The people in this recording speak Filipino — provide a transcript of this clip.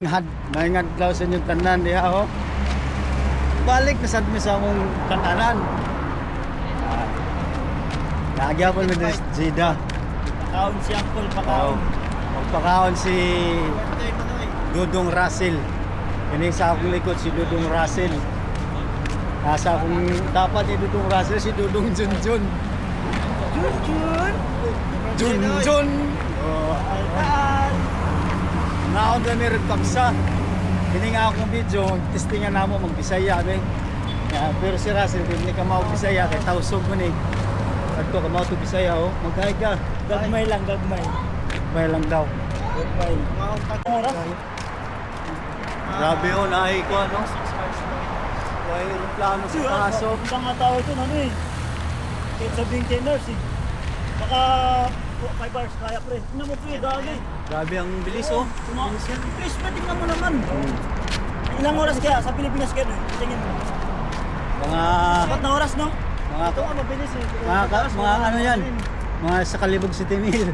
Maingad daw sa inyong tanan diha ho. Balik na sad mi sa among kananan. Nagya po mi Zida. Pakaon si Uncle, pakaon. Magpakaon si Dudong Russell. Kini sa akong likod si Dudong Russell. Nasa akong dapat ni Dudong Russell si Dudong Junjun. Junjun. Oh, naon na ni rin paksa. Kini nga akong video, testingan na mo mag-Bisaya. Pero si Russell, hindi ka mau-Bisaya, kaya tausog mo ni. At ka mau to Bisaya, oh. Magkaya ka. Gagmay lang, gagmay. May lang daw. Gagmay. Oras? Grabe yun, ay ko ano. Kaya yung plano sa pasok. Isang nga tao ito, ano eh. Kahit sabing 10 hours eh. Baka 5 hours kaya pre. Ano mo pre, dali. Grabe ang bilis, oh. Please, patingnan mo naman. Ilang oras kaya sa Pilipinas kaya doon? Tingin mo. Mga, Sapat na oras, no? mga, Ito nga, mabilis eh. mga ano yan. Mga sa Kalibog City Mill.